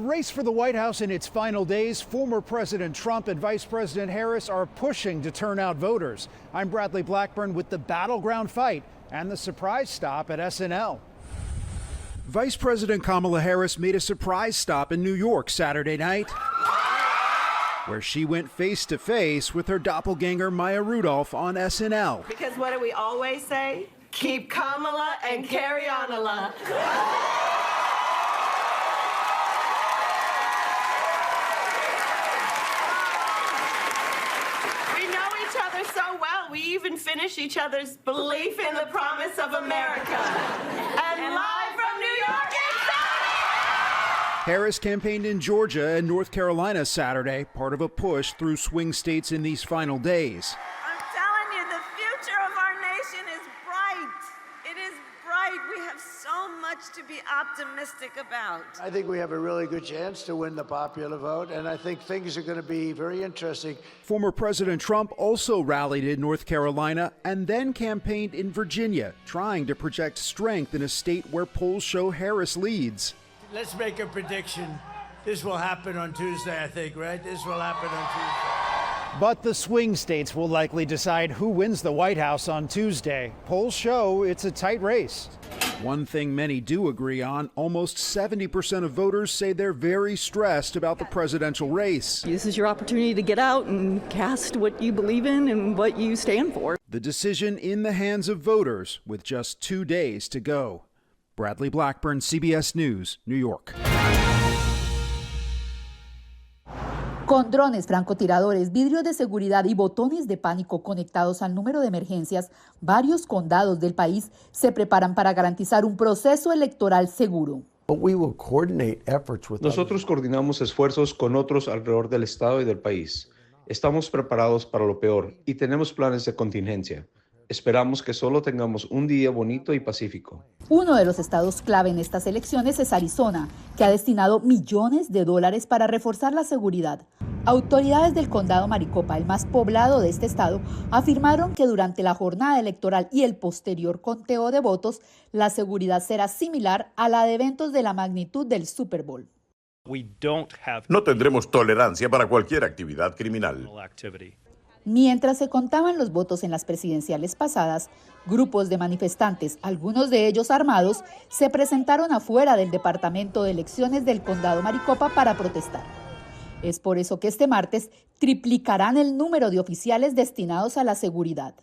race for the White House in its final days, former President Trump and Vice President Harris are pushing to turn out voters. I'm Bradley Blackburn with the battleground fight and the surprise stop at SNL. Vice President Kamala Harris made a surprise stop in New York Saturday night, where she went face-to-face with her doppelganger Maya Rudolph on SNL. Because what do we always say? Keep Kamala and carry on, Allah. So well, we even finish each other's belief in the promise of America. And live from New York, Harris campaigned in Georgia and North Carolina Saturday, part of a push through swing states in these final days. I'm telling you, the future of our nation is bright. It is bright. We have so much to be optimistic about. I think we have a really good chance to win the popular vote, and I think things are going to be very interesting. Former President Trump also rallied in North Carolina and then campaigned in Virginia, trying to project strength in a state where polls show Harris leads. Let's make a prediction. This will happen on Tuesday, I think, right? This will happen on Tuesday. But the swing states will likely decide who wins the White House on Tuesday. Polls show it's a tight race. One thing many do agree on, almost 70% of voters say they're very stressed about the presidential race. This is your opportunity to get out and cast what you believe in and what you stand for. The decision in the hands of voters with just 2 days to go. Bradley Blackburn, CBS News, New York. Con drones, francotiradores, vidrios de seguridad y botones de pánico conectados al número de emergencias, varios condados del país se preparan para garantizar un proceso electoral seguro. Nosotros coordinamos esfuerzos con otros alrededor del estado y del país. Estamos preparados para lo peor y tenemos planes de contingencia. Esperamos que solo tengamos un día bonito y pacífico. Uno de los estados clave en estas elecciones es Arizona, que ha destinado millones de dólares para reforzar la seguridad. Autoridades del condado Maricopa, el más poblado de este estado, afirmaron que durante la jornada electoral y el posterior conteo de votos, la seguridad será similar a la de eventos de la magnitud del Super Bowl. No tendremos tolerancia para cualquier actividad criminal. Mientras se contaban los votos en las presidenciales pasadas, grupos de manifestantes, algunos de ellos armados, se presentaron afuera del Departamento de Elecciones del Condado Maricopa para protestar. Es por eso que este martes triplicarán el número de oficiales destinados a la seguridad.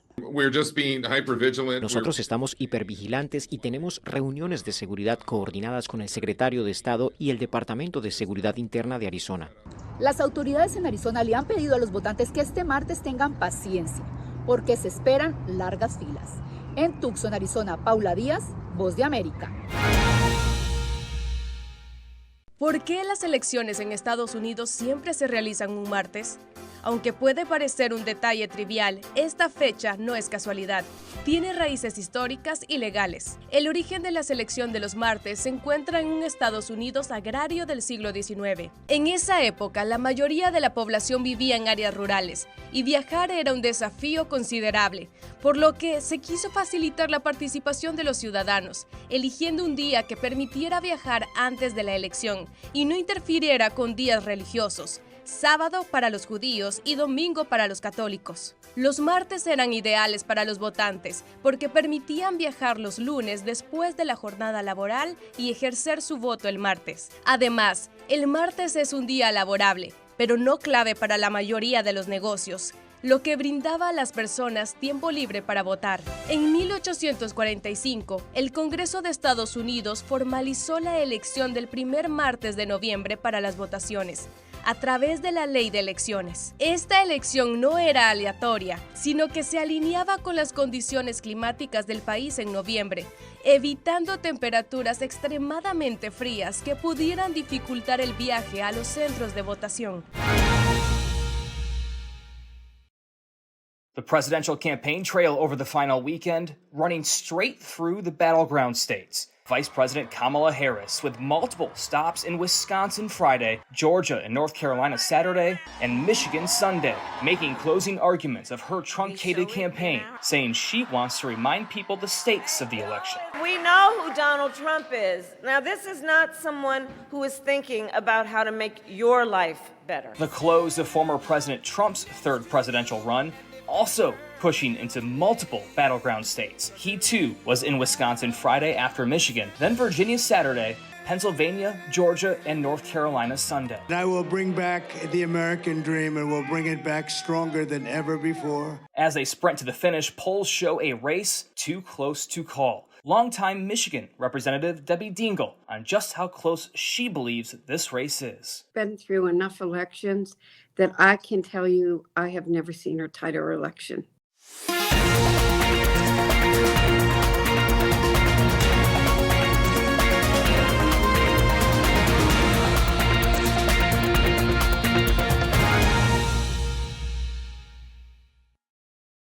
Nosotros estamos hipervigilantes y tenemos reuniones de seguridad coordinadas con el secretario de Estado y el Departamento de Seguridad Interna de Arizona. Las autoridades en Arizona le han pedido a los votantes que este martes tengan paciencia, porque se esperan largas filas. En Tucson, Arizona, Paula Díaz, Voz de América. ¿Por qué las elecciones en Estados Unidos siempre se realizan un martes? Aunque puede parecer un detalle trivial, esta fecha no es casualidad. Tiene raíces históricas y legales. El origen de la selección de los martes se encuentra en un Estados Unidos agrario del siglo XIX. En esa época, la mayoría de la población vivía en áreas rurales y viajar era un desafío considerable, por lo que se quiso facilitar la participación de los ciudadanos, eligiendo un día que permitiera viajar antes de la elección y no interfiriera con días religiosos. Sábado para los judíos y domingo para los católicos. Los martes eran ideales para los votantes porque permitían viajar los lunes después de la jornada laboral y ejercer su voto el martes. Además, el martes es un día laborable, pero no clave para la mayoría de los negocios, lo que brindaba a las personas tiempo libre para votar. En 1845, el Congreso de Estados Unidos formalizó la elección del primer martes de noviembre para las votaciones, a través de la Ley de Elecciones. Esta elección no era aleatoria, sino que se alineaba con las condiciones climáticas del país en noviembre, evitando temperaturas extremadamente frías que pudieran dificultar el viaje a los centros de votación. The presidential campaign trail over the final weekend, running straight through the battleground states. Vice President Kamala Harris with multiple stops in Wisconsin Friday, Georgia and North Carolina Saturday, and Michigan Sunday, making closing arguments of her truncated campaign, saying she wants to remind people the stakes of the election. We know who Donald Trump is. Now, this is not someone who is thinking about how to make your life better. The close of former President Trump's third presidential run, also pushing into multiple battleground states. He too was in Wisconsin Friday after Michigan, then Virginia Saturday, Pennsylvania, Georgia, and North Carolina Sunday. I will bring back the American dream and we'll bring it back stronger than ever before. As they sprint to the finish, polls show a race too close to call. Longtime Michigan Representative Debbie Dingell on just how close she believes this race is. Been through enough elections that I can tell you I have never seen a tighter election.